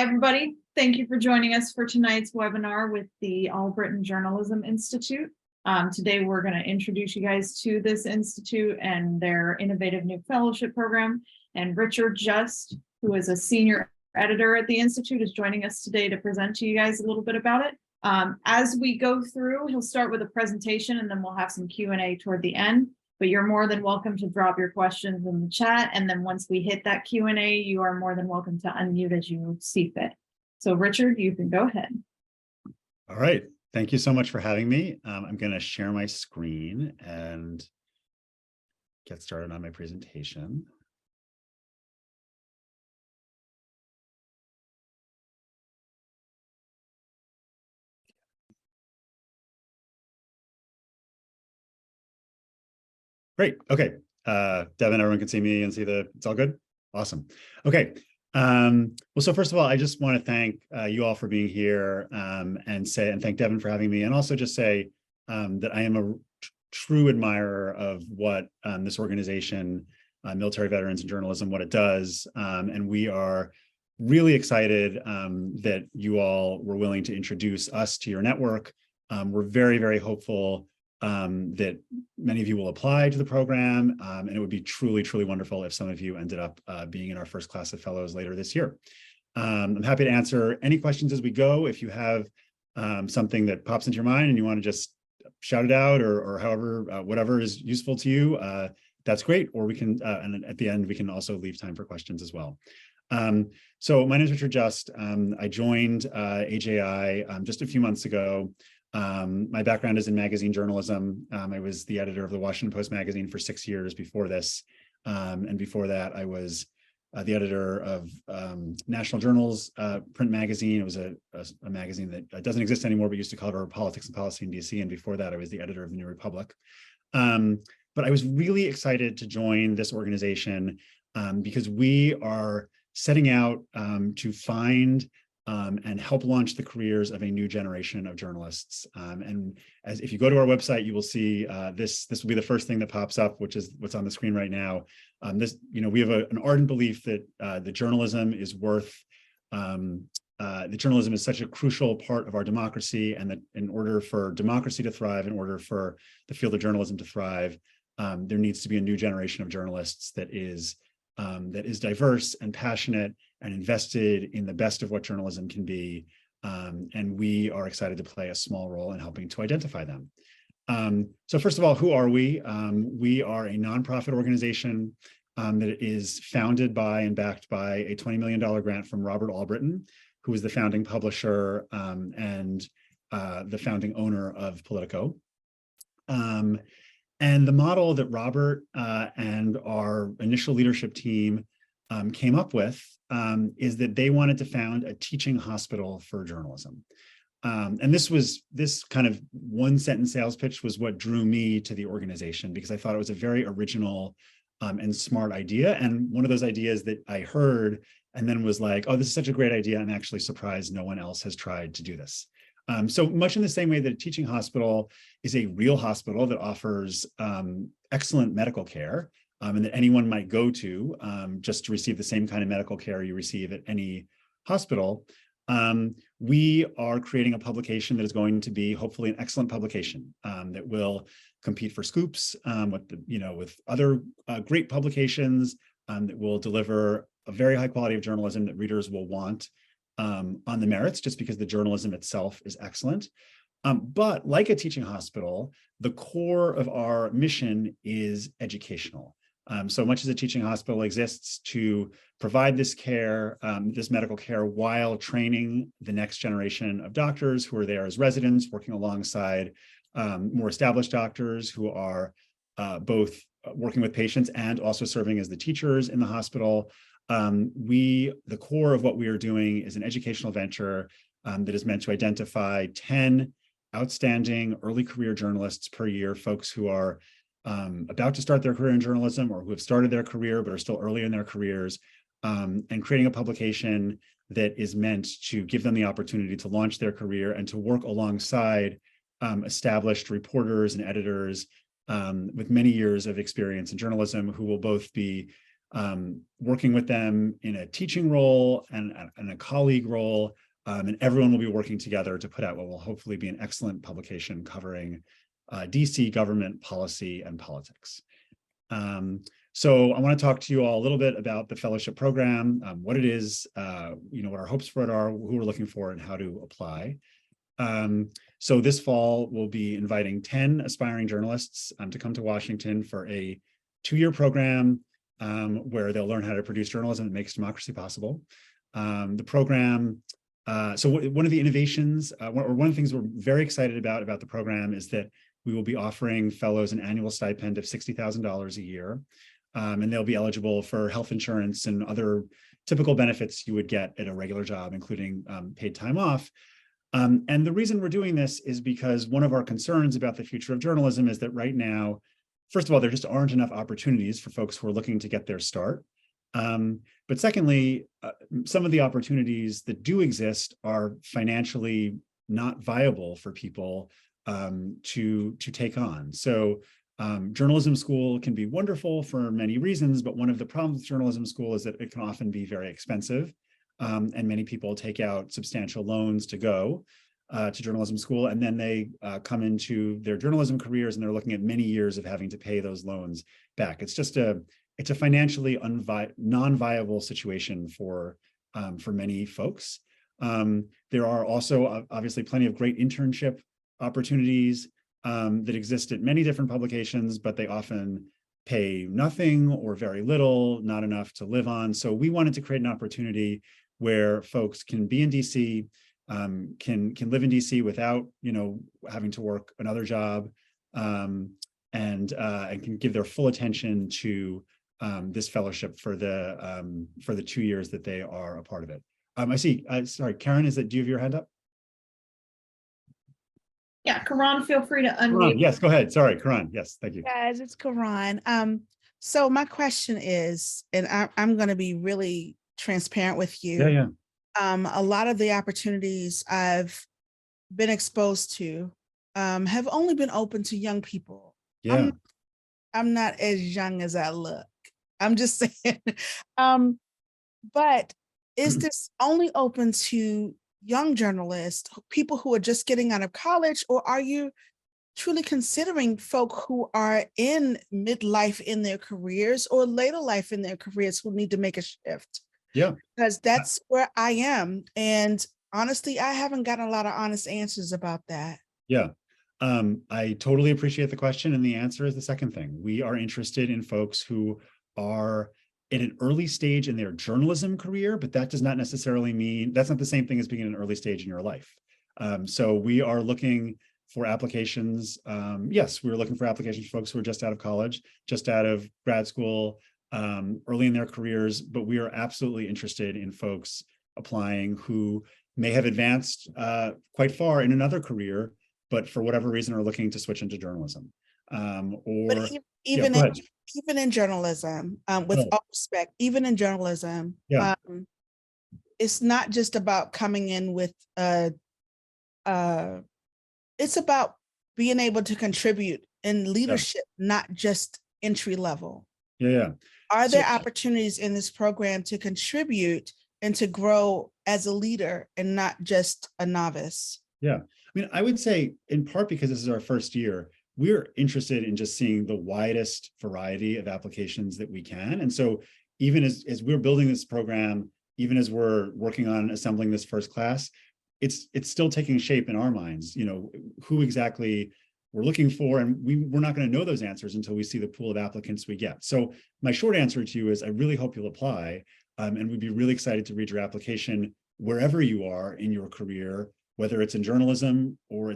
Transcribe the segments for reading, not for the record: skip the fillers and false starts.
Hi, everybody. Thank you for joining us for tonight's webinar with the Allbritton Journalism Institute. Today, we're going to introduce you guys to this institute and their innovative new fellowship program. And Richard Just, who is a senior editor at the Institute, is joining us today to present to you guys a little bit about it. As we go through, he'll start with a presentation and then we'll have some Q&A toward the end. But you're more than welcome to drop your questions in the chat. And then once we hit that Q&A, you are more than welcome to unmute as you see fit. So Richard, you can go ahead. All right. Thank you so much for having me. I'm going to share my screen and get started on my presentation. Great. Okay. Devin, everyone can see me and see it's all good? Awesome. Okay. Well, so first of all, I just want to thank you all for being here and thank Devin for having me, and also just say that I am a true admirer of what this organization, Military Veterans in Journalism, what it does. And we are really excited that you all were willing to introduce us to your network. We're very, very hopeful that many of you will apply to the program, and it would be truly, truly wonderful if some of you ended up being in our first class of fellows later this year. I'm happy to answer any questions as we go. If you have something that pops into your mind and you want to just shout it out or however, whatever is useful to you, that's great. Or we can, and at the end, we can also leave time for questions as well. So my name is Richard Just. I joined AJI just a few months ago. My background is in magazine journalism. I was the editor of the Washington Post magazine for 6 years before this. And before that, I was the editor of National Journal's print magazine. It was a magazine that doesn't exist anymore, but used to cover politics and policy in DC. And before that, I was the editor of the New Republic. But I was really excited to join this organization because we are setting out to find and help launch the careers of a new generation of journalists. And if you go to our website, you will see this will be the first thing that pops up, which is what's on the screen right now. We have an ardent belief that the journalism is such a crucial part of our democracy, and that in order for democracy to thrive, in order for the field of journalism to thrive, there needs to be a new generation of journalists that is diverse and passionate and invested in the best of what journalism can be. And we are excited to play a small role in helping to identify them. So first of all, who are we? We are a nonprofit organization that is founded by and backed by a $20 million grant from Robert Allbritton, who is the founding publisher and the founding owner of Politico. And the model that Robert and our initial leadership team came up with is that they wanted to found a teaching hospital for journalism. And this kind of one sentence sales pitch was what drew me to the organization, because I thought it was a very original and smart idea. And one of those ideas that I heard and then was like, oh, this is such a great idea. I'm actually surprised no one else has tried to do this. So much in the same way that a teaching hospital is a real hospital that offers excellent medical care, and that anyone might go to just to receive the same kind of medical care you receive at any hospital, we are creating a publication that is going to be hopefully an excellent publication that will compete for scoops with other great publications, that will deliver a very high quality of journalism that readers will want on the merits, just because the journalism itself is excellent. But like a teaching hospital, the core of our mission is educational. So much as a teaching hospital exists to provide this care, this medical care, while training the next generation of doctors who are there as residents, working alongside more established doctors who are both working with patients and also serving as the teachers in the hospital. The core of what we are doing is an educational venture that is meant to identify 10 outstanding early career journalists per year, folks who are about to start their career in journalism or who have started their career but are still early in their careers, and creating a publication that is meant to give them the opportunity to launch their career and to work alongside established reporters and editors with many years of experience in journalism, who will both be working with them in a teaching role and a colleague role, and everyone will be working together to put out what will hopefully be an excellent publication covering DC government policy and politics. So I want to talk to you all a little bit about the fellowship program, what it is, what our hopes for it are, who we're looking for, and how to apply. So this fall, we'll be inviting 10 aspiring journalists to come to Washington for a 2-year program where they'll learn how to produce journalism that makes democracy possible. The program, so one of the innovations, or one of the things we're very excited about the program is that we will be offering fellows an annual stipend of $60,000 a year, and they'll be eligible for health insurance and other typical benefits you would get at a regular job, including paid time off. And the reason we're doing this is because one of our concerns about the future of journalism is that right now, first of all, there just aren't enough opportunities for folks who are looking to get their start. But secondly, some of the opportunities that do exist are financially not viable for people to take on. So journalism school can be wonderful for many reasons, but one of the problems with journalism school is that it can often be very expensive. And many people take out substantial loans to go to journalism school, and then they come into their journalism careers and they're looking at many years of having to pay those loans back. It's just a financially non-viable situation for many folks. There are also obviously plenty of great internship opportunities that exist at many different publications, but they often pay nothing or very little, not enough to live on. So we wanted to create an opportunity where folks can be in DC, can live in DC without having to work another job, and can give their full attention to this fellowship for the 2 years that they are a part of it. I see. Sorry, Karen, do you have your hand up? Yeah, Karan, feel free to unmute. Karan, yes, go ahead. Sorry, Karan. Yes, thank you. Guys, it's Karan. So my question is, and I'm going to be really transparent with you. Yeah. A lot of the opportunities I've been exposed to have only been open to young people. Yeah. I'm not as young as I look. I'm just saying. But is this only open to young journalists, people who are just getting out of college, or are you truly considering folk who are in midlife in their careers or later life in their careers who need to make a shift? Yeah. Because that's where I am. And honestly, I haven't gotten a lot of honest answers about that. Yeah. I totally appreciate the question. And the answer is the second thing. We are interested in folks who are at an early stage in their journalism career, but that does not necessarily mean, that's not the same thing as being in an early stage in your life. So we are looking for applications. Yes, we're looking for applications for folks who are just out of college, just out of grad school, early in their careers, but we are absolutely interested in folks applying who may have advanced quite far in another career, but for whatever reason are looking to switch into journalism. But even in journalism, with all respect, even in journalism, it's not just about coming in with it's about being able to contribute in leadership, not just entry level. Yeah. Are there opportunities in this program to contribute and to grow as a leader and not just a novice? Yeah. I mean, I would say in part because this is our first year, we're interested in just seeing the widest variety of applications that we can. And so even as we're building this program, even as we're working on assembling this first class, it's still taking shape in our minds, who exactly we're looking for. And we're not going to know those answers until we see the pool of applicants we get. So my short answer to you is I really hope you'll apply. And we'd be really excited to read your application wherever you are in your career, whether it's in journalism or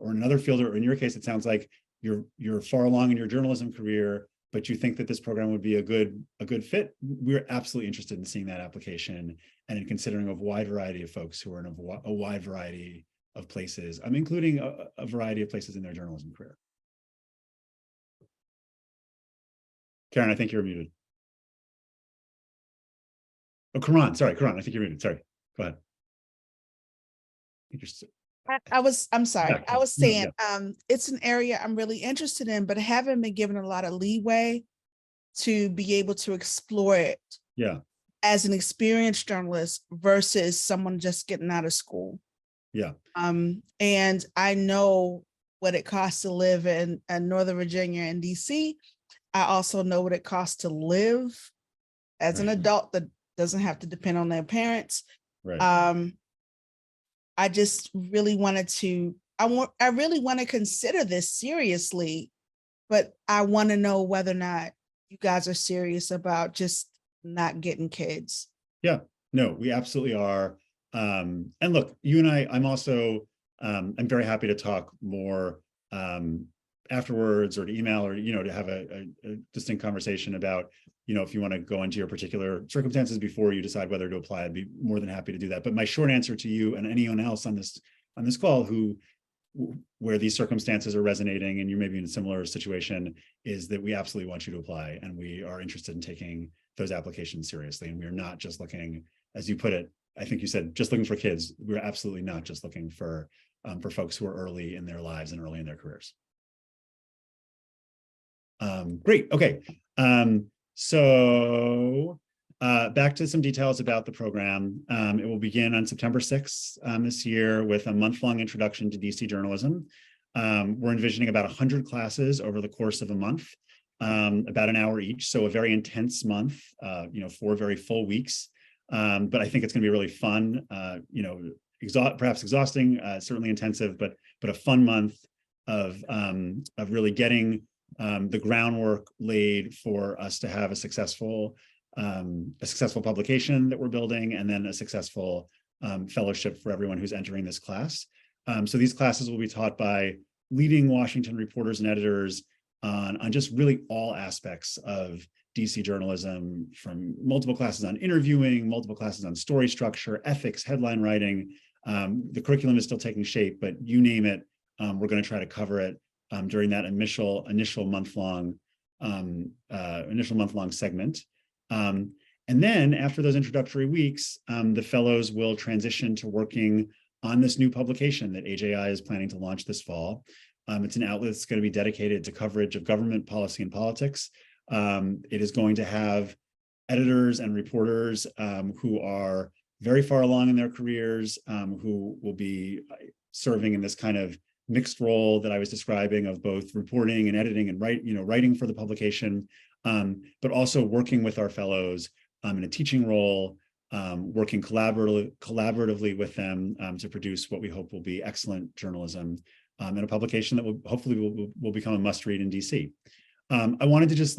another field, or in your case, it sounds like you're far along in your journalism career, but you think that this program would be a good fit. We're absolutely interested in seeing that application and in considering a wide variety of folks who are in a wide variety of places, including a variety of places in their journalism career. Karen, I think you're muted. Oh, Karan, sorry, Karan, I think you're muted. Sorry, go ahead. I'm sorry. Yeah, I was saying, it's an area I'm really interested in, but haven't been given a lot of leeway to be able to explore it Yeah. as an experienced journalist versus someone just getting out of school. Yeah. And I know what it costs to live in Northern Virginia and DC. I also know what it costs to live as an Right. adult that doesn't have to depend on their parents. Right. I just really wanted to, I really want to consider this seriously, but I want to know whether or not you guys are serious about just not getting kids. Yeah, no, we absolutely are. And look, you and I'm also, I'm very happy to talk more afterwards, or to email, or, to have a distinct conversation about, if you want to go into your particular circumstances before you decide whether to apply. I'd be more than happy to do that. But my short answer to you and anyone else on this call where these circumstances are resonating and you may be in a similar situation, is that we absolutely want you to apply, and we are interested in taking those applications seriously. And we're not just looking, as you put it, I think you said, just looking for kids. We're absolutely not just looking for folks who are early in their lives and early in their careers. Great. Okay. So back to some details about the program. It will begin on September 6th this year with a month-long introduction to DC journalism. We're envisioning about 100 classes over the course of a month, about an hour each. So a very intense month, 4 very full weeks. But I think it's going to be really fun, perhaps exhausting, certainly intensive, but a fun month of really getting the groundwork laid for us to have a successful publication that we're building, and then a successful fellowship for everyone who's entering this class. So these classes will be taught by leading Washington reporters and editors on just really all aspects of DC journalism, from multiple classes on interviewing, multiple classes on story structure, ethics, headline writing. The curriculum is still taking shape, but you name it, we're going to try to cover it during that initial month-long segment. And then after those introductory weeks, the fellows will transition to working on this new publication that AJI is planning to launch this fall. It's an outlet that's going to be dedicated to coverage of government policy and politics. It is going to have editors and reporters who are very far along in their careers, who will be serving in this kind of mixed role that I was describing of both reporting and editing and writing for the publication, but also working with our fellows in a teaching role, working collaboratively with them to produce what we hope will be excellent journalism and a publication that will hopefully become a must-read in DC. I wanted to just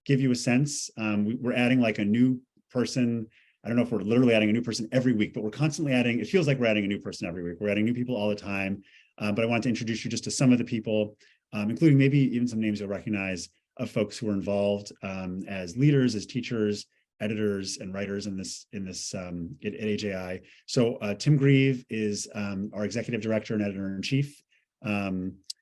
give you a sense. We're adding a new person. I don't know if we're literally adding a new person every week, but we're constantly adding, it feels like we're adding a new person every week. We're adding new people all the time. But I wanted to introduce you just to some of the people, including maybe even some names you'll recognize, of folks who are involved as leaders, as teachers, editors, and writers at AJI. So Tim Grieve is our executive director and editor-in-chief.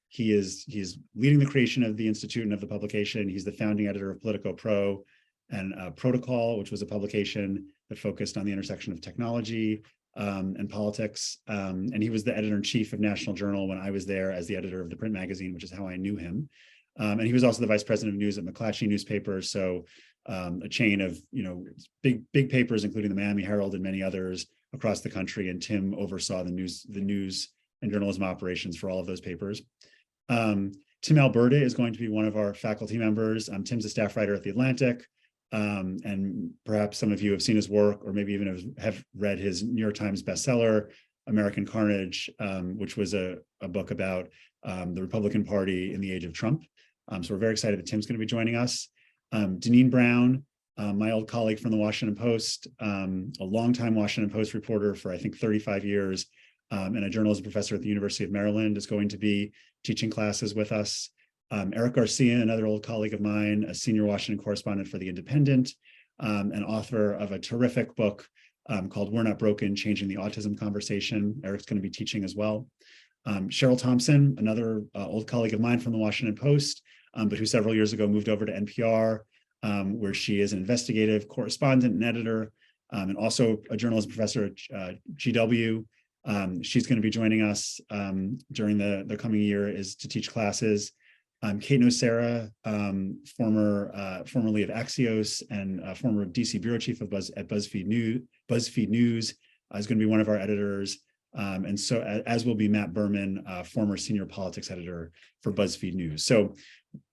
He's leading the creation of the Institute and of the publication. He's the founding editor of Politico Pro and Protocol, which was a publication that focused on the intersection of technology and politics. And he was the editor-in-chief of National Journal when I was there as the editor of the print magazine, which is how I knew him. And he was also the vice president of news at McClatchy newspaper. So a chain of big papers, including the Miami Herald and many others across the country. And Tim oversaw the news and journalism operations for all of those papers. Tim Alberta is going to be one of our faculty members. Tim's a staff writer at The Atlantic. And perhaps some of you have seen his work, or maybe even have read his New York Times bestseller, American Carnage, which was a book about the Republican Party in the age of Trump. So we're very excited that Tim's going to be joining us. Deneen Brown, my old colleague from the Washington Post, a longtime Washington Post reporter for I think 35 years, and a journalism professor at the University of Maryland, is going to be teaching classes with us. Eric Garcia, another old colleague of mine, a senior Washington correspondent for The Independent, and author of a terrific book called We're Not Broken, Changing the Autism Conversation. Eric's going to be teaching as well. Cheryl Thompson, another old colleague of mine from the Washington Post, but who several years ago moved over to NPR, where she is an investigative correspondent and editor, and also a journalism professor at GW. She's going to be joining us during the coming year is to teach classes. Kate Nocera, formerly of Axios and former DC bureau chief of BuzzFeed News, is going to be one of our editors. And so as will be Matt Berman, former senior politics editor for BuzzFeed News. So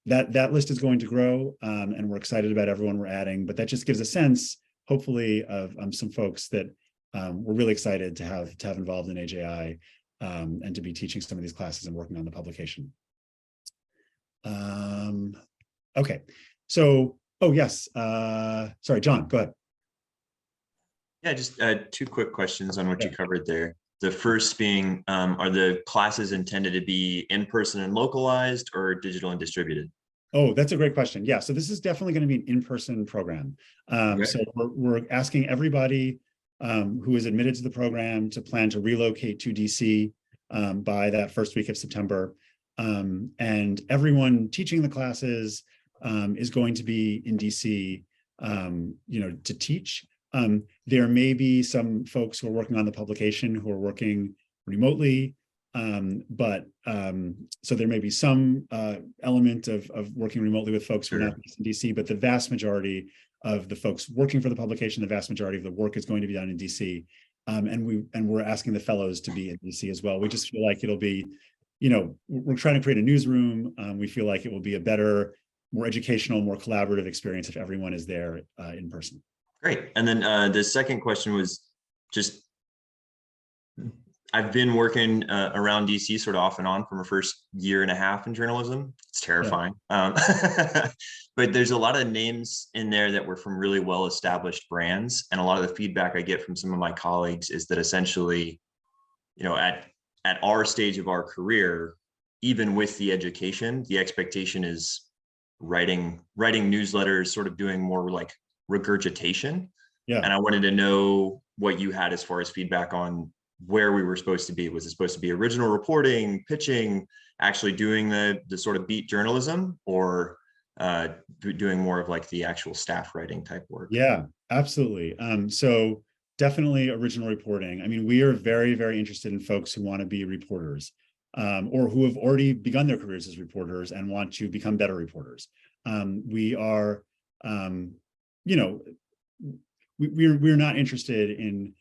that list is going to grow, and we're excited about everyone we're adding, but that just gives a sense, hopefully, of some folks that we're really excited to have involved in AJI, and to be teaching some of these classes and working on the publication. Okay, so, oh yes, sorry, John, go ahead. Yeah, just two quick questions on what you covered there. The first being, are the classes intended to be in-person and localized, or digital and distributed? Oh, that's a great question. Yeah, so this is definitely going to be an in-person program. So we're asking everybody who is admitted to the program to plan to relocate to DC by that first week of September. And everyone teaching the classes is going to be in DC, to teach. There may be some folks who are working on the publication who are working remotely, so there may be some element of working remotely with folks who are not based in DC, but the vast majority of the folks working for the publication, the vast majority of the work is going to be done in DC. And we're asking the fellows to be in DC as well. We just feel like it'll be, we're trying to create a newsroom. We feel like it will be a better, more educational, more collaborative experience if everyone is there in person. Great. And then the second question was just, I've been working around DC sort of off and on for my first year and a half in journalism. It's terrifying. Yeah. But there's a lot of names in there that were from really well-established brands. And a lot of the feedback I get from some of my colleagues is that essentially, at our stage of our career, even with the education, the expectation is writing newsletters, sort of doing more like regurgitation. Yeah. And I wanted to know what you had as far as feedback on where we were supposed to be. Was it supposed to be original reporting, pitching, actually doing the sort of beat journalism, or doing more of like the actual staff writing type work? Yeah, absolutely. So definitely original reporting. I mean, we are very, very interested in folks who want to be reporters, or who have already begun their careers as reporters and want to become better reporters. We are, we're not interested in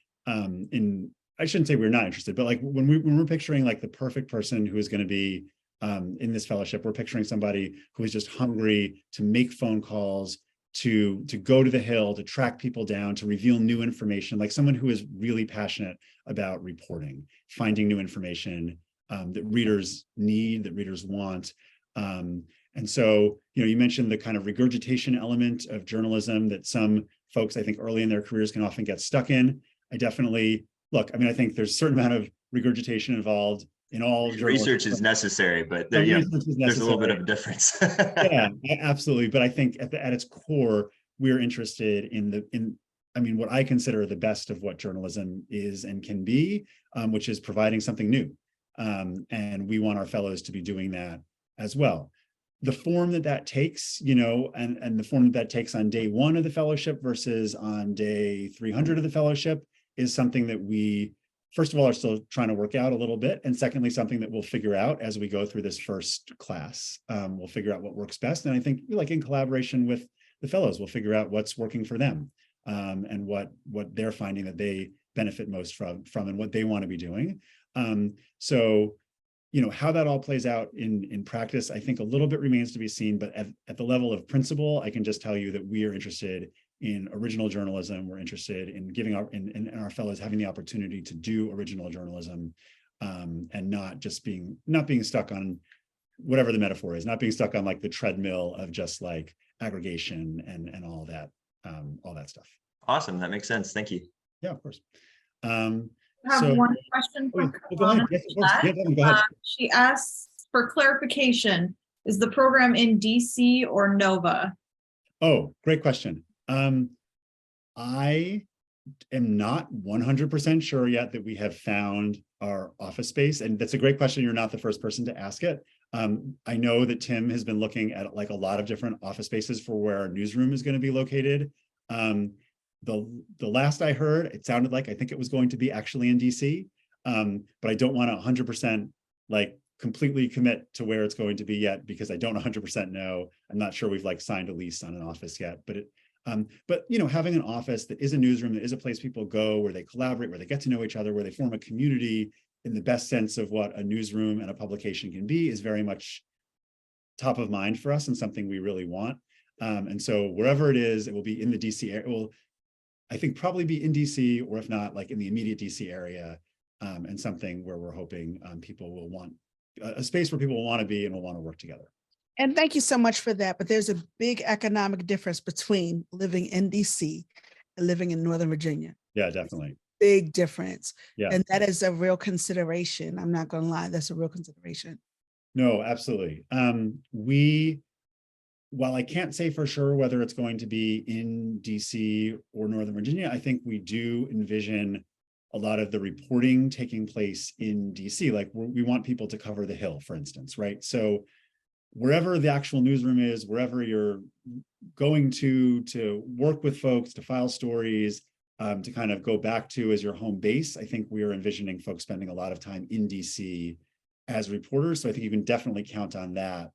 I shouldn't say we're not interested, but like when we're picturing like the perfect person who is going to be in this fellowship, we're picturing somebody who is just hungry to make phone calls, to go to the Hill, to track people down, to reveal new information, like someone who is really passionate about reporting, finding new information that readers need, that readers want. And so, you mentioned the kind of regurgitation element of journalism that some folks, I think, early in their careers can often get stuck in. I definitely, look, I mean, I think there's a certain amount of regurgitation involved in all journalism. Research is necessary, but there's a little bit of a difference. Yeah, absolutely. But I think at its core, we're interested in what I consider the best of what journalism is and can be, which is providing something new. And we want our fellows to be doing that as well. The form that takes, and the form that takes on day 1 of the fellowship versus on day 300 of the fellowship is something that we, first of all, are still trying to work out a little bit. And secondly, something that we'll figure out as we go through this first class. We'll figure out what works best. And I think, like in collaboration with the fellows, we'll figure out what's working for them, and what they're finding that they benefit most from and what they want to be doing. So, how that all plays out in practice, I think a little bit remains to be seen, but at the level of principle, I can just tell you that we are interested in original journalism. We're interested in giving our fellows having the opportunity to do original journalism, and not being stuck on whatever the metaphor is, not being stuck on like the treadmill of just like aggregation and all that stuff. Awesome. That makes sense. Thank you. Yeah, of course. I have one question from go ahead. Yes, of course. Go ahead. She asks for clarification, is the program in DC or Nova? Oh, great question. I am not 100% sure yet that we have found our office space. And that's a great question. You're not the first person to ask it. I know that Tim has been looking at like a lot of different office spaces for where our newsroom is going to be located. The last I heard, it sounded like I think it was going to be actually in DC, but I don't want to 100% like completely commit to where it's going to be yet, because I don't 100% know. I'm not sure we've like signed a lease on an office yet, but you know, having an office that is a newsroom, that is a place people go, where they collaborate, where they get to know each other, where they form a community in the best sense of what a newsroom and a publication can be, is very much top of mind for us and something we really want. And so wherever it is, it will be in the DC area. It will, I think, probably be in DC, or if not, like in the immediate DC area, and something where we're hoping people will want a space where people will want to be and will want to work together. And thank you so much for that. But there's a big economic difference between living in DC and living in Northern Virginia. Yeah, definitely. Big difference. Yeah. And that is a real consideration. I'm not going to lie. That's a real consideration. No, absolutely. While I can't say for sure whether it's going to be in DC or Northern Virginia, I think we do envision a lot of the reporting taking place in DC. Like we want people to cover the Hill, for instance, right? So wherever the actual newsroom is, wherever you're going to work with folks, to file stories, to kind of go back to as your home base, I think we are envisioning folks spending a lot of time in DC as reporters. So I think you can definitely count on that,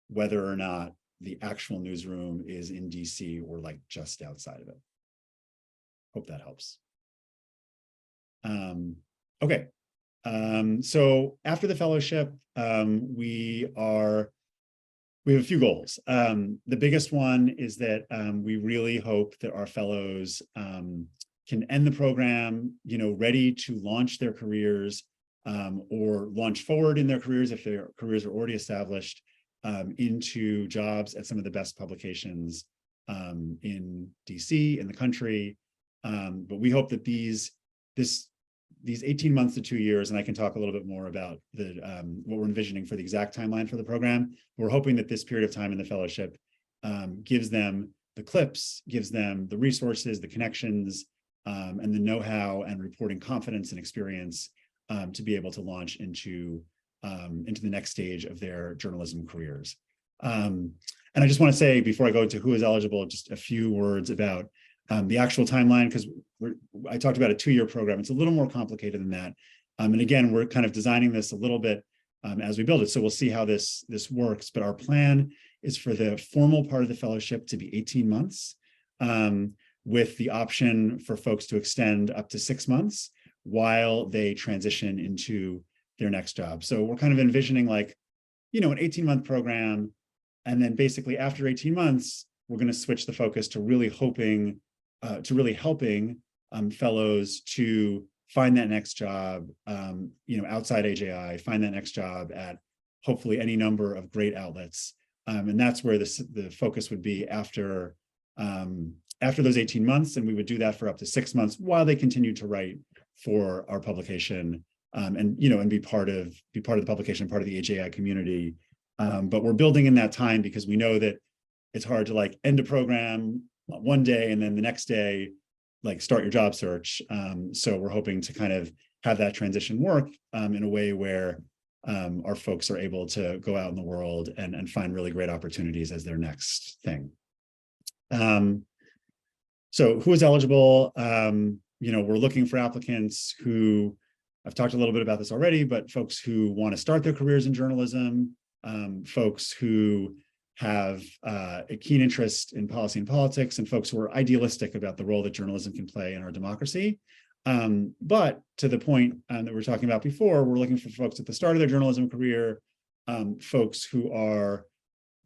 whether or not the actual newsroom is in DC or like just outside of it. Hope that helps. Okay. So after the fellowship, we have a few goals. The biggest one is that we really hope that our fellows can end the program, you know, ready to launch their careers, or launch forward in their careers if their careers are already established, into jobs at some of the best publications in DC, in the country. But we hope that these 18 months to 2 years, and I can talk a little bit more about what we're envisioning for the exact timeline for the program. We're hoping that this period of time in the fellowship gives them the clips, gives them the resources, the connections, and the know-how and reporting confidence and experience to be able to launch into the next stage of their journalism careers. And I just want to say, before I go into who is eligible, just a few words about the actual timeline, because I talked about a 2-year program. It's a little more complicated than that. And again, we're kind of designing this a little bit as we build it. So we'll see how this works. But our plan is for the formal part of the fellowship to be 18 months, with the option for folks to extend up to 6 months while they transition into their next job. So we're kind of envisioning, like, you know, an 18-month program. And then basically after 18 months, we're going to switch the focus to really helping fellows to find that next job, you know, outside AJI, find that next job at hopefully any number of great outlets. And that's where the focus would be after those 18 months. And we would do that for up to 6 months while they continue to write for our publication, and, you know, and be part of the publication, part of the AJI community. But we're building in that time because we know that it's hard to like end a program one day and then the next day, like, start your job search. So we're hoping to kind of have that transition work in a way where our folks are able to go out in the world and find really great opportunities as their next thing. So who is eligible? You know, we're looking for applicants who, I've talked a little bit about this already, but folks who want to start their careers in journalism, folks who have a keen interest in policy and politics, and folks who are idealistic about the role that journalism can play in our democracy. But to the point that we were talking about before, we're looking for folks at the start of their journalism career, folks who are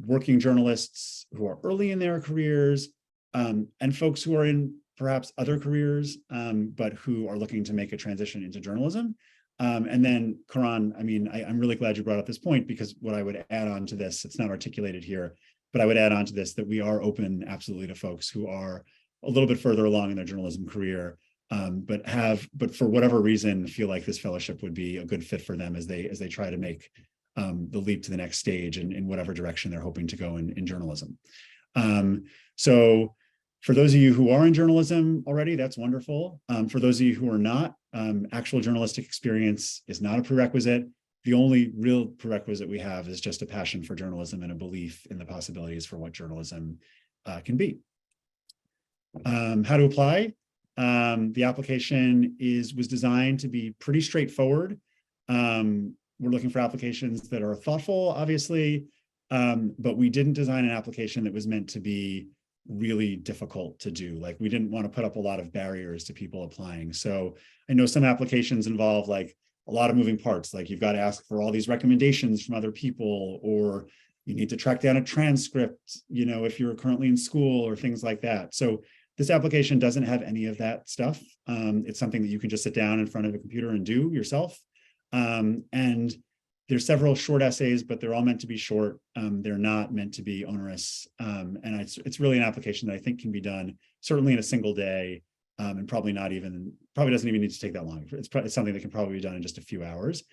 working journalists who are early in their careers, and folks who are in perhaps other careers, but who are looking to make a transition into journalism. And then, Karan, I mean, I'm really glad you brought up this point, because what I would add on to this, it's not articulated here, but I would add on to this that we are open absolutely to folks who are a little bit further along in their journalism career, but for whatever reason, feel like this fellowship would be a good fit for them as they try to make the leap to the next stage in whatever direction they're hoping to go in journalism. So for those of you who are in journalism already, that's wonderful. For those of you who are not, actual journalistic experience is not a prerequisite. The only real prerequisite we have is just a passion for journalism and a belief in the possibilities for what journalism can be. How to apply? The application was designed to be pretty straightforward. we're looking for applications that are thoughtful, obviously, but we didn't design an application that was meant to be really difficult to do. Like, we didn't want to put up a lot of barriers to people applying. So I know some applications involve like a lot of moving parts, like you've got to ask for all these recommendations from other people, or you need to track down a transcript, you know, if you're currently in school or things like that. So this application doesn't have any of that stuff. It's something that you can just sit down in front of a computer and do yourself. And there's several short essays, but they're all meant to be short. They're not meant to be onerous. And it's really an application that I think can be done certainly in a single day, and probably doesn't even need to take that long. It's something that can probably be done in just a few hours.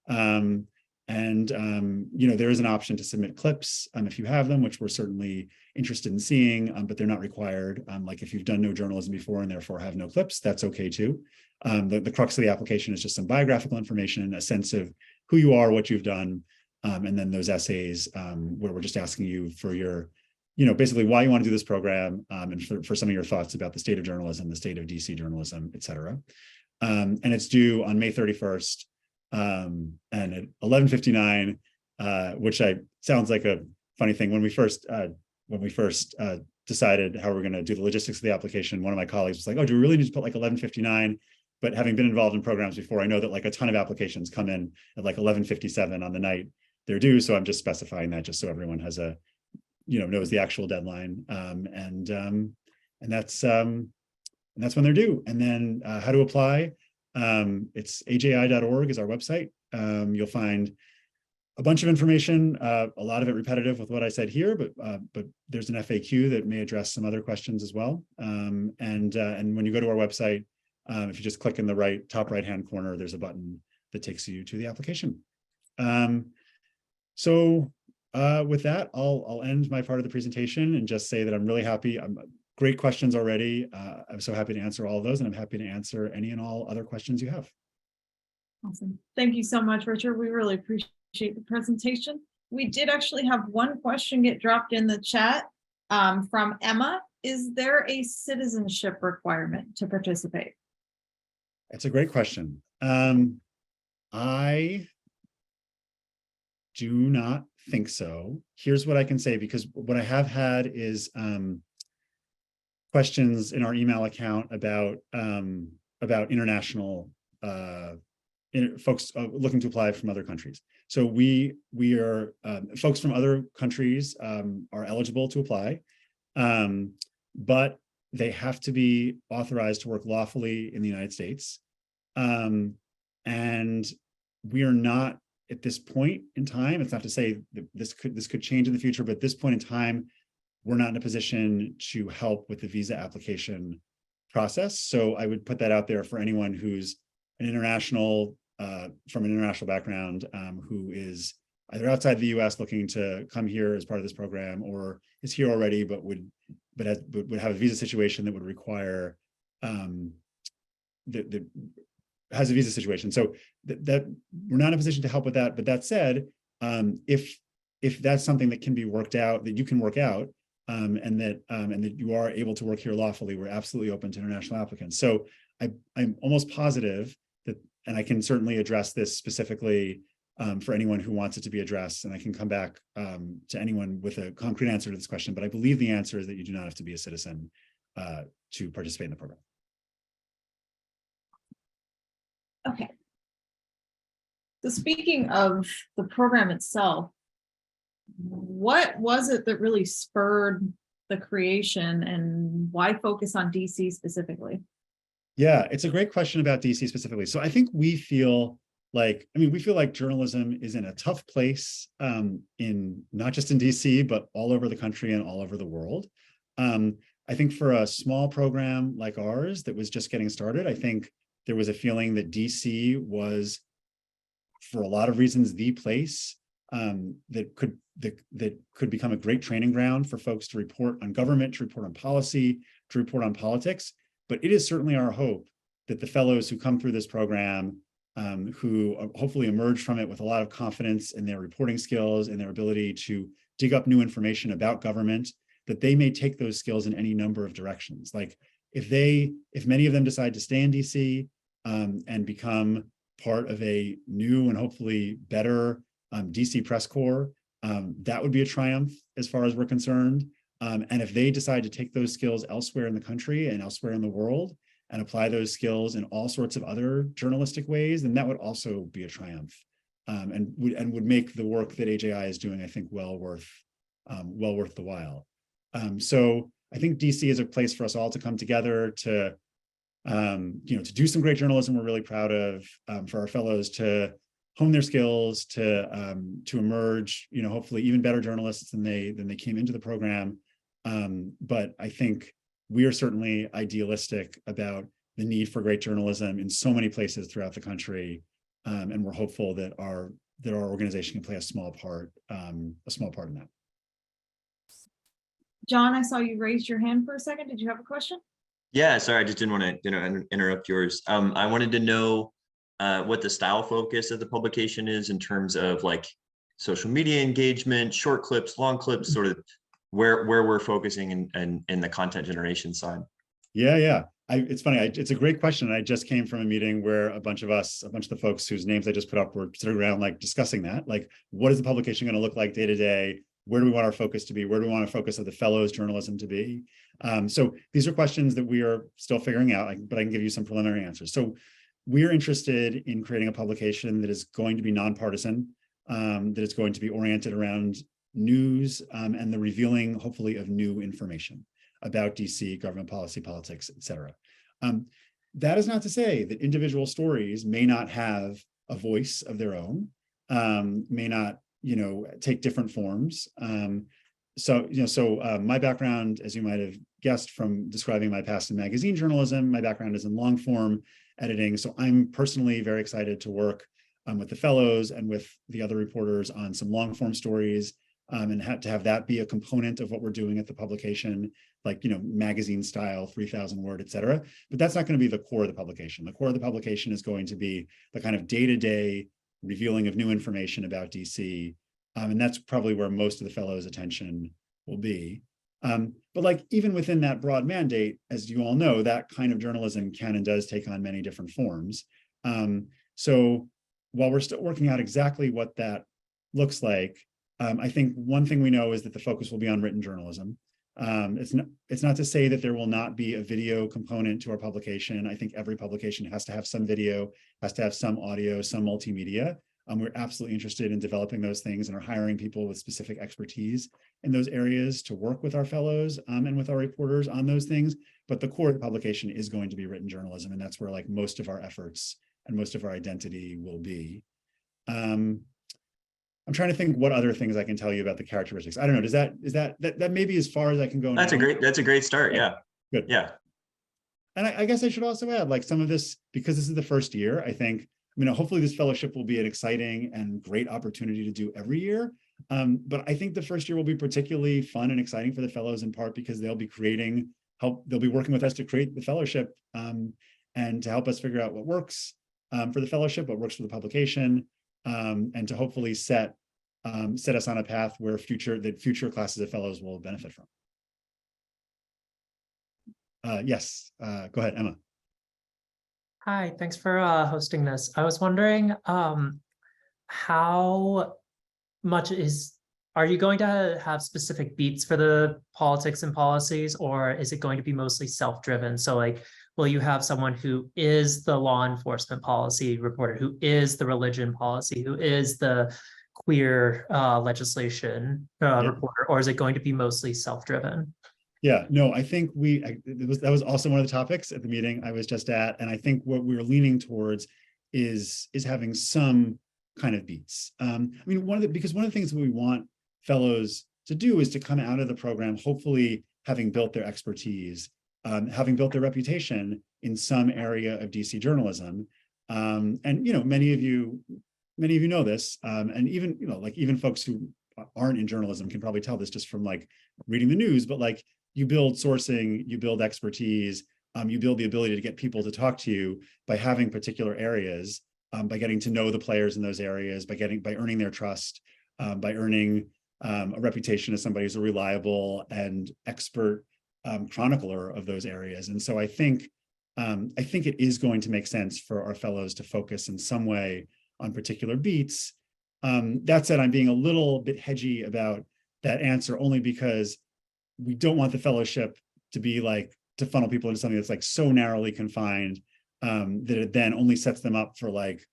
You know, there is an option to submit clips if you have them, which we're certainly interested in seeing, but they're not required. Like if you've done no journalism before and therefore have no clips, that's okay too. The crux of the application is just some biographical information, a sense of who you are, what you've done, and then those essays where we're just asking you for your, you know, basically why you want to do this program, and for some of your thoughts about the state of journalism, the state of DC journalism, et cetera. And it's due on May 31st. And at 11:59, which sounds like a funny thing. When we first decided how we're going to do the logistics of the application, one of my colleagues was like, "Oh, do we really need to put like 11:59?" But having been involved in programs before, I know that like a ton of applications come in at like 11:57 on the night they're due. So I'm just specifying that just so everyone has a, you know, knows the actual deadline. And that's when they're due. And then how to apply. It's aji.org is our website. You'll find a bunch of information, a lot of it repetitive with what I said here, but there's an FAQ that may address some other questions as well. And when you go to our website, if you just click in the top right-hand corner, there's a button that takes you to the application. So with that, I'll end my part of the presentation and just say that I'm really happy. Great questions already. I'm so happy to answer all of those, and I'm happy to answer any and all other questions you have. Awesome. Thank you so much, Richard. We really appreciate the presentation. We did actually have one question get dropped in the chat from Emma. Is there a citizenship requirement to participate? It's a great question. I do not think so. Here's what I can say, because what I have had is questions in our email account about international folks looking to apply from other countries. So we are folks from other countries are eligible to apply, but they have to be authorized to work lawfully in the United States. And we are not at this point in time. It's not to say that this could change in the future, but at this point in time, we're not in a position to help with the visa application process. So I would put that out there for anyone who's an international, from an international background, who is either outside the US looking to come here as part of this program, or is here already, but would have a visa situation that would require, that has a visa situation. So that we're not in a position to help with that. But that said, if that's something that can be worked out, that you can work out, and that you are able to work here lawfully, we're absolutely open to international applicants. So I'm almost positive that, and I can certainly address this specifically for anyone who wants it to be addressed, and I can come back to anyone with a concrete answer to this question, but I believe the answer is that you do not have to be a citizen to participate in the program. Okay. So speaking of the program itself, what was it that really spurred the creation, and why focus on DC specifically? Yeah, it's a great question about DC specifically. So I think we feel like journalism is in a tough place, in not just in DC, but all over the country and all over the world. I think for a small program like ours that was just getting started, I think there was a feeling that DC was, for a lot of reasons, the place that could become a great training ground for folks to report on government, to report on policy, to report on politics. But it is certainly our hope that the fellows who come through this program, who hopefully emerge from it with a lot of confidence in their reporting skills and their ability to dig up new information about government, that they may take those skills in any number of directions. Like if many of them decide to stay in DC and become part of a new and hopefully better DC press corps. That would be a triumph as far as we're concerned. And if they decide to take those skills elsewhere in the country and elsewhere in the world and apply those skills in all sorts of other journalistic ways, then that would also be a triumph, and would make the work that AJI is doing, I think, well worth the while. So I think DC is a place for us all to come together to, to do some great journalism we're really proud of, for our fellows to hone their skills, to emerge, hopefully even better journalists than they came into the program. But I think we are certainly idealistic about the need for great journalism in so many places throughout the country, and we're hopeful that our organization can play a small part in that. John, I saw you raised your hand for a second. Did you have a question? Yeah, sorry, I just didn't want to interrupt yours. I wanted to know what the style focus of the publication is in terms of like social media engagement, short clips, long clips, sort of where we're focusing in the content generation side. Yeah. It's funny. It's a great question. I just came from a meeting where a bunch of the folks whose names I just put up were sitting around like discussing that. Like, what is the publication going to look like day to day? Where do we want our focus to be? Where do we want our focus of the fellows journalism to be? So these are questions that we are still figuring out, but I can give you some preliminary answers. So we're interested in creating a publication that is going to be nonpartisan, that is going to be oriented around news and the revealing, hopefully, of new information about DC, government policy, politics, et cetera. That is not to say that individual stories may not have a voice of their own, may not, take different forms. So my background, as you might have guessed from describing my past in magazine journalism, my background is in long form editing. So I'm personally very excited to work with the fellows and with the other reporters on some long form stories, and to have that be a component of what we're doing at the publication, like, magazine style, 3,000 word, et cetera. But that's not going to be the core of the publication. The core of the publication is going to be the kind of day-to-day revealing of new information about DC. And that's probably where most of the fellows' attention will be. But like, even within that broad mandate, as you all know, that kind of journalism can and does take on many different forms. So while we're still working out exactly what that looks like, I think one thing we know is that the focus will be on written journalism. It's not to say that there will not be a video component to our publication. I think every publication has to have some video, has to have some audio, some multimedia. We're absolutely interested in developing those things and are hiring people with specific expertise in those areas to work with our fellows and with our reporters on those things. But the core of the publication is going to be written journalism, and that's where like most of our efforts and most of our identity will be. I'm trying to think what other things I can tell you about the characteristics. I don't know. Is that maybe as far as I can go? That's a great start. Yeah. Good. Yeah. And I guess I should also add, like, some of this, because this is the first year, I think, hopefully this fellowship will be an exciting and great opportunity to do every year. But I think the first year will be particularly fun and exciting for the fellows, in part because they'll be working with us to create the fellowship, and to help us figure out what works for the fellowship, what works for the publication, and to hopefully set us on a path where future classes of fellows will benefit from. Yes, go ahead, Emma. Hi, thanks for hosting this. I was wondering, how much are you going to have specific beats for the politics and policies, or is it going to be mostly self-driven? So like, will you have someone who is the law enforcement policy reporter, who is the religion policy, who is the queer legislation reporter, or is it going to be mostly self-driven? Yeah, no, I think that was also one of the topics at the meeting I was just at. And I think what we're leaning towards is having some kind of beats. Because one of the things that we want fellows to do is to come out of the program, hopefully having built their expertise, having built their reputation in some area of DC journalism. And, many of you know this, and even folks who aren't in journalism can probably tell this just from like reading the news, but like, you build sourcing, you build expertise, you build the ability to get people to talk to you by having particular areas, by getting to know the players in those areas, by earning their trust, by earning a reputation as somebody who's a reliable and expert chronicler of those areas. And so I think I think it is going to make sense for our fellows to focus in some way on particular beats. That said, I'm being a little bit hedgy about that answer only because we don't want the fellowship to be like, to funnel people into something that's like so narrowly confined that it then only sets them up for like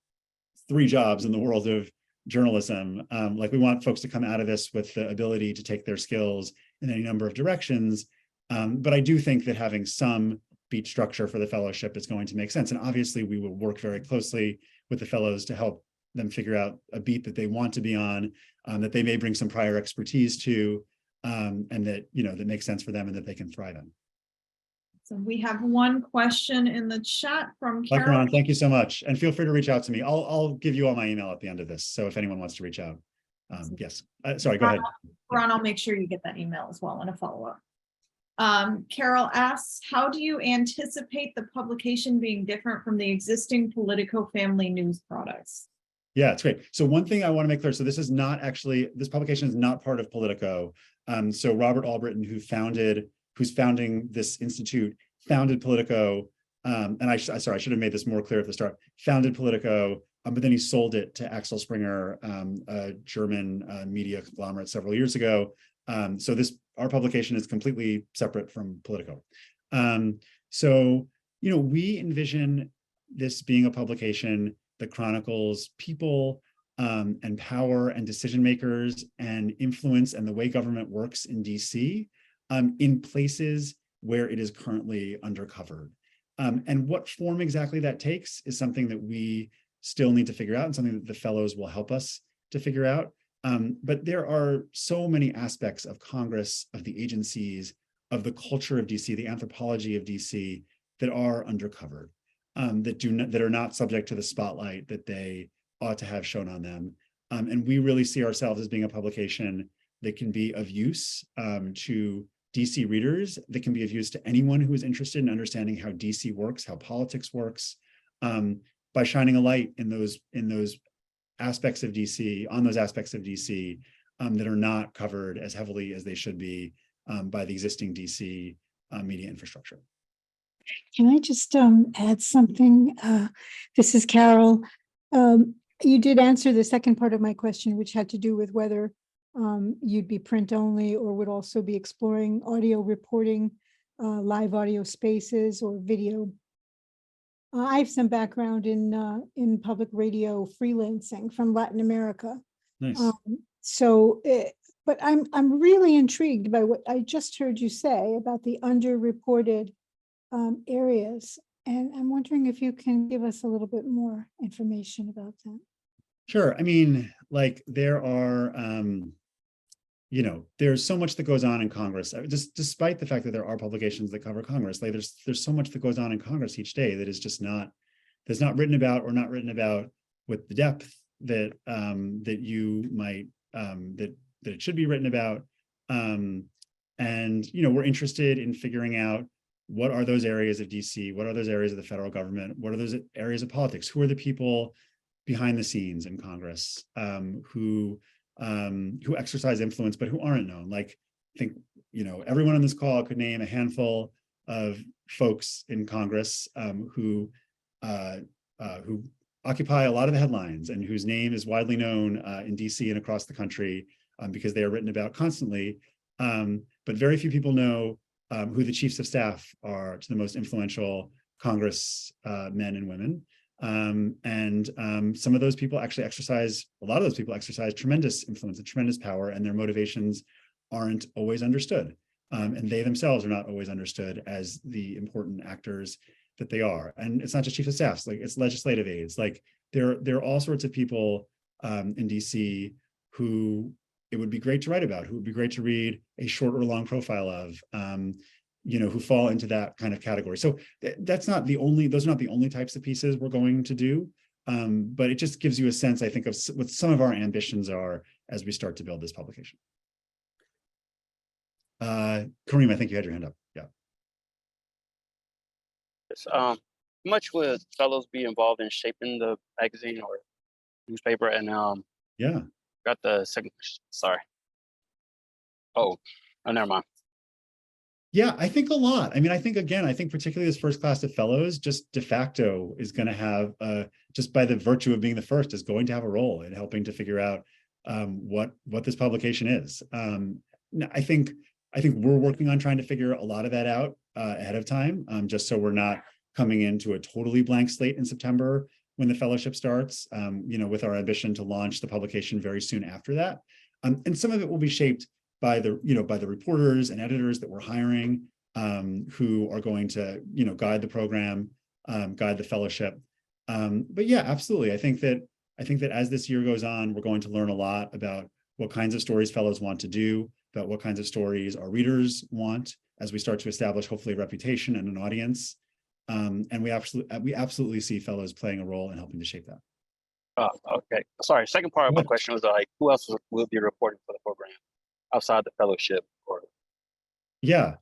3 jobs in the world of journalism. Like we want folks to come out of this with the ability to take their skills in any number of directions. But I do think that having some beat structure for the fellowship is going to make sense. And obviously we will work very closely with the fellows to help them figure out a beat that they want to be on, that they may bring some prior expertise to, and that, that makes sense for them and that they can thrive in. So we have one question in the chat from Carol. Ron, thank you so much. And feel free to reach out to me. I'll give you all my email at the end of this. So if anyone wants to reach out, yes. Sorry, go ahead. Ron, I'll make sure you get that email as well in a follow-up. Carol asks, how do you anticipate the publication being different from the existing Politico family news products? Yeah, it's great. So one thing I want to make clear, so this is not actually, this publication is not part of Politico. So Robert Allbritton, who's founding this institute, founded Politico, and sorry, I should have made this more clear at the start, founded Politico, but then he sold it to Axel Springer, a German media conglomerate several years ago. So our publication is completely separate from Politico. So, we envision this being a publication that chronicles people and power and decision makers and influence and the way government works in DC in places where it is currently undercovered. And what form exactly that takes is something that we still need to figure out and something that the fellows will help us to figure out. But there are so many aspects of Congress, of the agencies, of the culture of DC, the anthropology of DC that are undercovered, that are not subject to the spotlight that they ought to have shown on them. And we really see ourselves as being a publication that can be of use to DC readers, that can be of use to anyone who is interested in understanding how DC works, how politics works, by shining a light in those aspects of DC, on those aspects of DC that are not covered as heavily as they should be by the existing DC media infrastructure. Can I just add something? This is Carol. You did answer the second part of my question, which had to do with whether you'd be print only or would also be exploring audio reporting, live audio spaces or video. I have some background in public radio freelancing from Latin America. Nice. But I'm really intrigued by what I just heard you say about the underreported areas, and I'm wondering if you can give us a little bit more information about that. Sure. I mean, like there are, there's so much that goes on in Congress. Just despite the fact that there are publications that cover Congress, like there's so much that goes on in Congress each day that is just that's not written about or not written about with the depth that that you might that it should be written about. And we're interested in figuring out what are those areas of DC, what are those areas of the federal government, what are those areas of politics, who are the people behind the scenes in Congress who exercise influence, but who aren't known. Like, I think, everyone on this call could name a handful of folks in Congress who occupy a lot of the headlines and whose name is widely known in DC and across the country because they are written about constantly. But very few people know who the chiefs of staff are to the most influential Congress men and women. Some of those people actually exercise tremendous influence and tremendous power, and their motivations aren't always understood. And they themselves are not always understood as the important actors that they are. And it's not just chief of staffs, like it's legislative aides. Like there are all sorts of people in DC who it would be great to write about, who would be great to read a short or long profile of, who fall into that kind of category. So those are not the only types of pieces we're going to do, but it just gives you a sense, I think, of what some of our ambitions are as we start to build this publication. Kareem, I think you had your hand up. Yeah. Yes, how much would fellows be involved in shaping the magazine or newspaper? And Yeah. got the second. Sorry. Oh, never mind. Yeah, I think a lot. I mean, I think particularly this first class of fellows just de facto is going to have, just by the virtue of being the first, is going to have a role in helping to figure out what this publication is. I think we're working on trying to figure a lot of that out ahead of time, just so we're not coming into a totally blank slate in September when the fellowship starts, with our ambition to launch the publication very soon after that. And some of it will be shaped by the reporters and editors that we're hiring, who are going to, guide the program, guide the fellowship. But yeah, absolutely. I think that as this year goes on, we're going to learn a lot about what kinds of stories fellows want to do, about what kinds of stories our readers want, as we start to establish hopefully a reputation and an audience. And we absolutely see fellows playing a role in helping to shape that. Okay. Sorry. Second part of my question was who else will be reporting for the program outside the fellowship? Or yeah.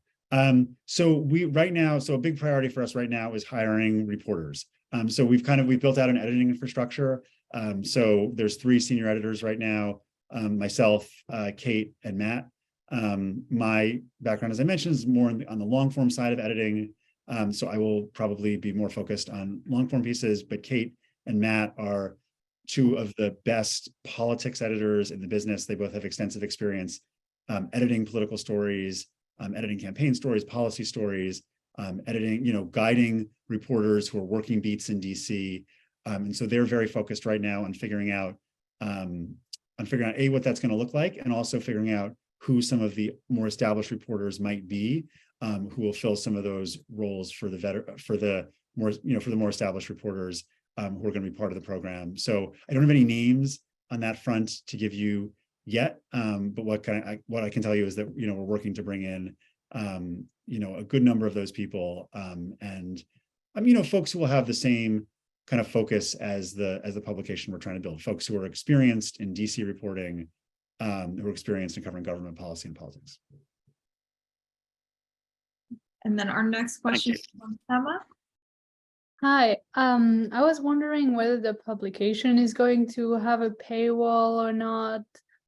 So a big priority for us right now is hiring reporters. So we've built out an editing infrastructure. So there's 3 senior editors right now, myself, Kate, and Matt. My background, as I mentioned, is more on the long form side of editing. So I will probably be more focused on long form pieces, but Kate and Matt are 2 of the best politics editors in the business. They both have extensive experience editing political stories, editing campaign stories, policy stories, editing, guiding reporters who are working beats in DC. And so they're very focused right now on figuring out what that's going to look like, and also figuring out who some of the more established reporters might be, who will fill some of those roles for the more established reporters who are going to be part of the program. So I don't have any names on that front to give you yet, but what I can tell you is that we're working to bring in a good number of those people, and folks who will have the same kind of focus as the publication we're trying to build. Folks who are experienced in DC reporting, who are experienced in covering government policy and politics. And then our next question is from Emma. Hi, I was wondering whether the publication is going to have a paywall or not.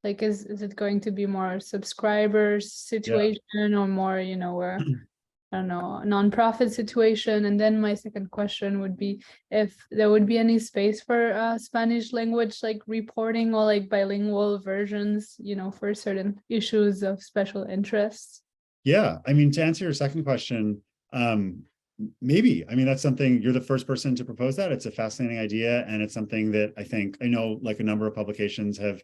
Like, is it going to be more subscribers situation or more, where, I don't know, nonprofit situation? And then my second question would be if there would be any space for Spanish language, like reporting, or like bilingual versions, for certain issues of special interest. Yeah, I mean, to answer your second question, maybe. I mean, that's something, you're the first person to propose that. It's a fascinating idea, and it's something that I know like a number of publications have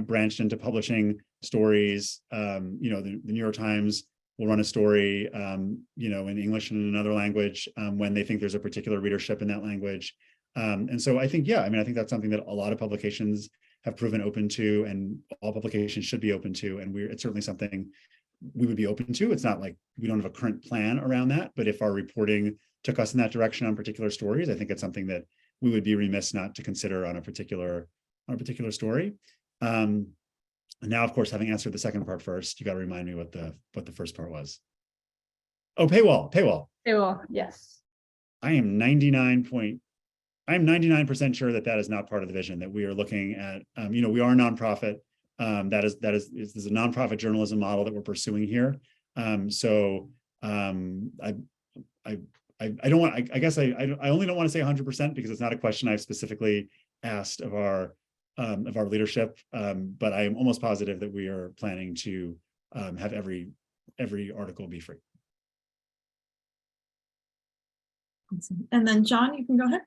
branched into publishing stories. The New York Times will run a story, in English and in another language when they think there's a particular readership in that language. And so I think, I think that's something that a lot of publications have proven open to, and all publications should be open to. And it's certainly something we would be open to. It's not like we don't have a current plan around that, but if our reporting took us in that direction on particular stories, I think it's something that we would be remiss not to consider on a particular story. And now, of course, having answered the second part first, you got to remind me what the first part was. Oh, paywall. Paywall, yes. I am 99% sure that is not part of the vision, that we are looking at. We are a nonprofit. This is a nonprofit journalism model that we're pursuing here. I don't want. I guess I only don't want to say 100% because it's not a question I've specifically asked of our leadership. But I am almost positive that we are planning to have every article be free. Awesome. And then John, you can go ahead.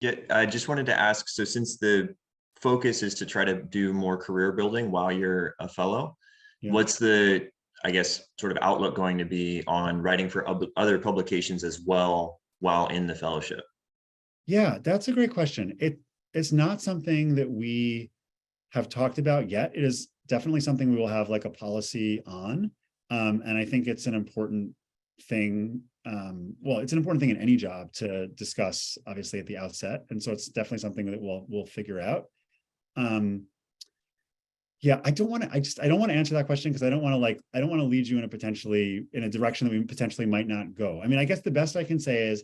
Yeah, I just wanted to ask, so since the focus is to try to do more career building while you're a fellow, what's the, I guess, sort of outlook going to be on writing for other publications as well while in the fellowship? Yeah, that's a great question. It's not something that we have talked about yet. It is definitely something we will have like a policy on. And I think it's an important thing. It's an important thing in any job to discuss, obviously, at the outset. And so it's definitely something that we'll figure out. I don't want to answer that question because I don't want to lead you in a direction that we potentially might not go. I mean, I guess the best I can say is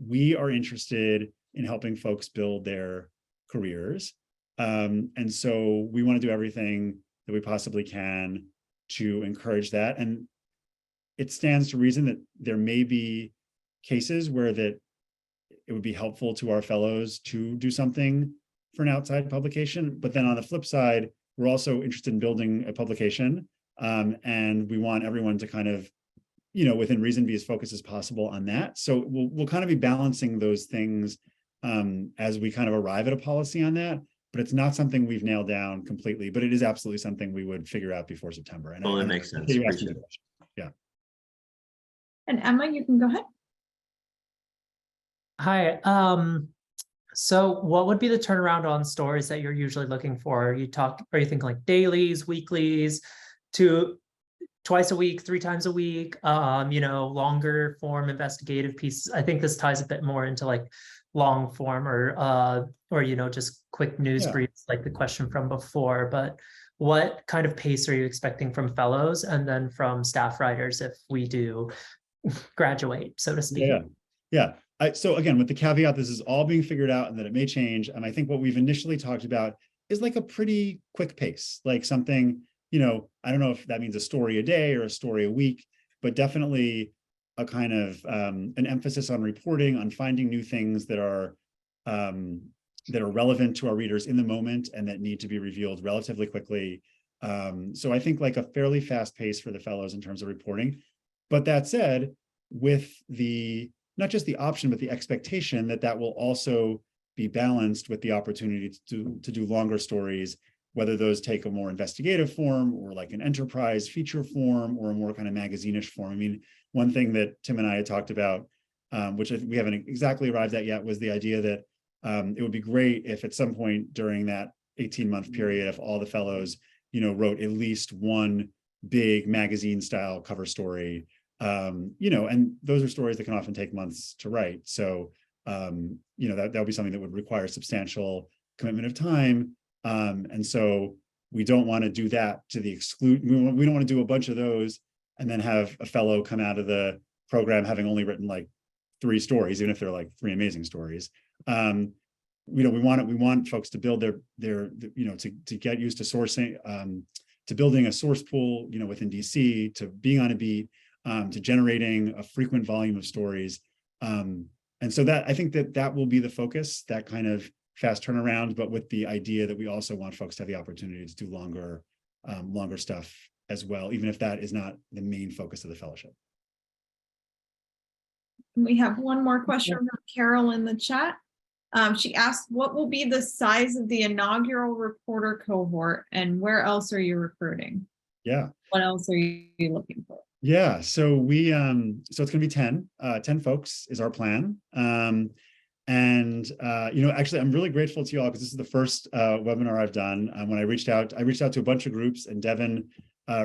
we are interested in helping folks build their careers. And so we want to do everything that we possibly can to encourage that. And it stands to reason that there may be cases where that it would be helpful to our fellows to do something for an outside publication. But then on the flip side, we're also interested in building a publication, and we want everyone to kind of, within reason, be as focused as possible on that. So we'll kind of be balancing those things as we kind of arrive at a policy on that. But it's not something we've nailed down completely, but it is absolutely something we would figure out before September. And Well, that makes sense. Yeah. And Emma, you can go ahead. Hi. So what would be the turnaround on stories that you're usually looking for? Are you thinking like dailies, weeklies, twice a week, 3 times a week, longer form investigative pieces? I think this ties a bit more into like long form or just quick news briefs, like the question from before. But what kind of pace are you expecting from fellows and then from staff writers if we do graduate, so to speak? Yeah. So again, with the caveat, this is all being figured out and that it may change. And I think what we've initially talked about is like a pretty quick pace, like something, I don't know if that means a story a day or a story a week, but definitely a kind of an emphasis on reporting, on finding new things that are relevant to our readers in the moment and that need to be revealed relatively quickly. So I think like a fairly fast pace for the fellows in terms of reporting. But that said, with not just the option, but the expectation that will also be balanced with the opportunity to do longer stories, whether those take a more investigative form or like an enterprise feature form or a more kind of magazine-ish form. I mean, one thing that Tim and I had talked about, which we haven't exactly arrived at yet, was the idea that it would be great if at some point during that 18-month period, if all the fellows, wrote at least one big magazine-style cover story. And those are stories that can often take months to write. So, that would be something that would require substantial commitment of time. And so we don't want to do that to the exclude. We don't want to do a bunch of those and then have a fellow come out of the program having only written like 3 stories, even if they're like 3 amazing stories. We want folks to build their to get used to sourcing, to building a source pool, within DC, to being on a beat, to generating a frequent volume of stories. And so that I think that will be the focus, that kind of fast turnaround, but with the idea that we also want folks to have the opportunity to do longer stuff as well, even if that is not the main focus of the fellowship. We have one more question from Carol in the chat. She asked, what will be the size of the inaugural reporter cohort and where else are you recruiting? Yeah. What else are you looking for? Yeah, so so it's going to be 10 folks is our plan. Actually, I'm really grateful to you all because this is the first webinar I've done. When I reached out to a bunch of groups, and Devin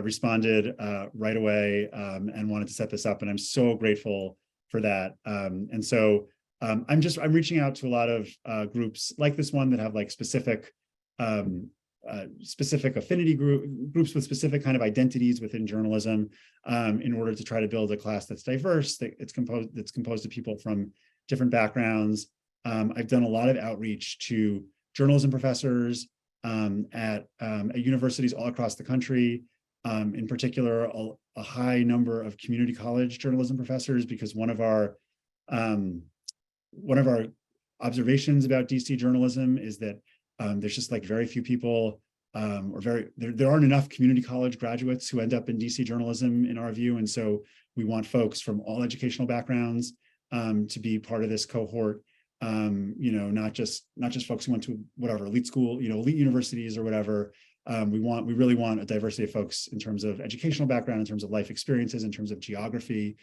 responded right away and wanted to set this up, and I'm so grateful for that. And so I'm reaching out to a lot of groups like this one that have like specific affinity groups with specific kind of identities within journalism, in order to try to build a class that's diverse, that's composed of people from different backgrounds. I've done a lot of outreach to journalism professors at universities all across the country, in particular a high number of community college journalism professors, because one of our observations about DC journalism is that there's just like very few people, there aren't enough community college graduates who end up in DC journalism in our view. And so we want folks from all educational backgrounds to be part of this cohort. Not just folks who went to whatever elite school, elite universities or whatever. We really want a diversity of folks in terms of educational background, in terms of life experiences, in terms of geography.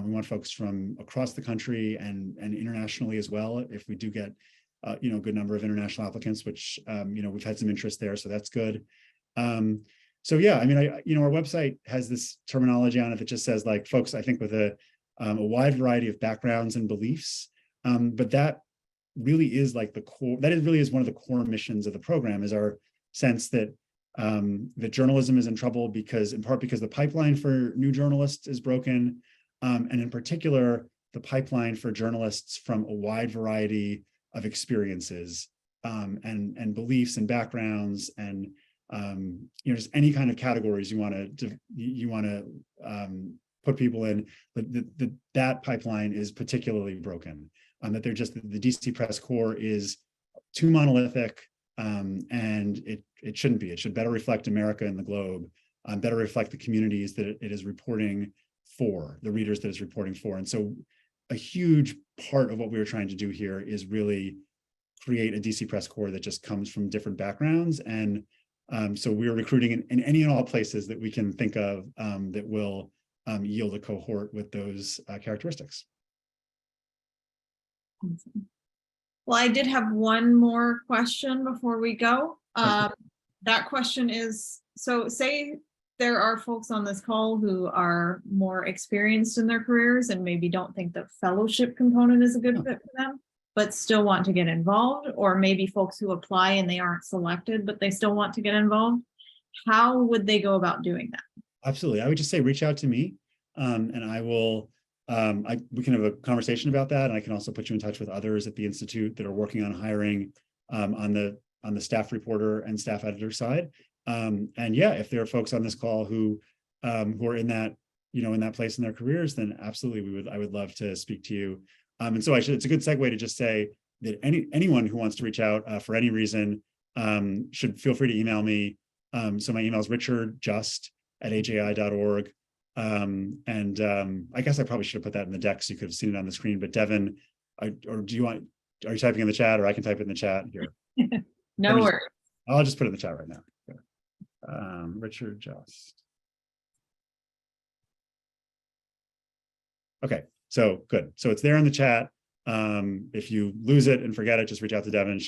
We want folks from across the country and internationally as well. If we do get a good number of international applicants, which we've had some interest there, so that's good. So yeah, I mean, our website has this terminology on it that just says like folks, I think with a wide variety of backgrounds and beliefs, but that really is like the core. That really is one of the core missions of the program, is our sense that that journalism is in trouble in part because the pipeline for new journalists is broken, and in particular the pipeline for journalists from a wide variety of experiences and beliefs and backgrounds and just any kind of categories you want to put people in, but that pipeline is particularly broken. That they're just, the DC Press Corps is too monolithic, and it shouldn't be. It should better reflect America and the globe, better reflect the communities that it is reporting for, the readers that it's reporting for. And so a huge part of what we were trying to do here is really create a DC Press Corps that just comes from different backgrounds. And so we're recruiting in any and all places that we can think of that will yield a cohort with those characteristics. Awesome. Well, I did have one more question before we go. That question is, so say there are folks on this call who are more experienced in their careers and maybe don't think the fellowship component is a good fit for them, but still want to get involved, or maybe folks who apply and they aren't selected, but they still want to get involved. How would they go about doing that? Absolutely. I would just say, reach out to me, and I will, we can have a conversation about that. And I can also put you in touch with others at the Institute that are working on hiring on the staff reporter and staff editor side. And yeah, if there are folks on this call who are in that, in that place in their careers, then absolutely I would love to speak to you. And so it's a good segue to just say that anyone who wants to reach out for any reason should feel free to email me. So my email is richardjust@aji.org. I guess I probably should have put that in the deck so you could have seen it on the screen. But Devin, are you typing in the chat, or I can type it in the chat here? No worries. I'll just put it in the chat right now. Richard Just. Okay, so good. So it's there in the chat. If you lose it and forget it, just reach out to Devin.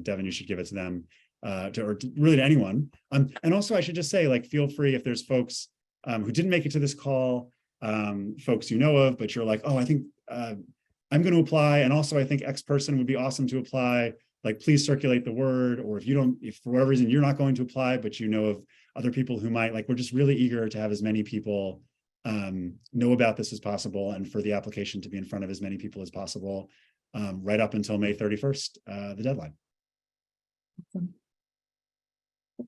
Devin, you should give it to them, or really to anyone. And also I should just say, feel free if there's folks who didn't make it to this call, folks you know of, but you're like, oh, I think I'm going to apply. And also I think X person would be awesome to apply. Please circulate the word. Or if for whatever reason you're not going to apply, but you know of other people who might, we're just really eager to have as many people know about this as possible, and for the application to be in front of as many people as possible, right up until May 31st, the deadline. Awesome.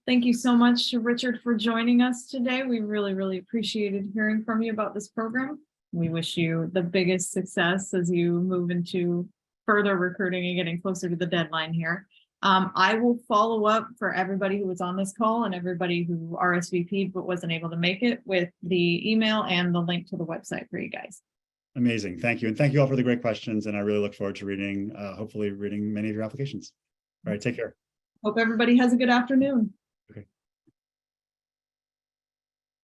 Thank you so much, Richard, for joining us today. We really, really appreciated hearing from you about this program. We wish you the biggest success as you move into further recruiting and getting closer to the deadline here. I will follow up for everybody who was on this call and everybody who RSVP'd but wasn't able to make it with the email and the link to the website for you guys. Amazing. Thank you. And thank you all for the great questions. And I really look forward to hopefully reading many of your applications. All right, take care. Hope everybody has a good afternoon.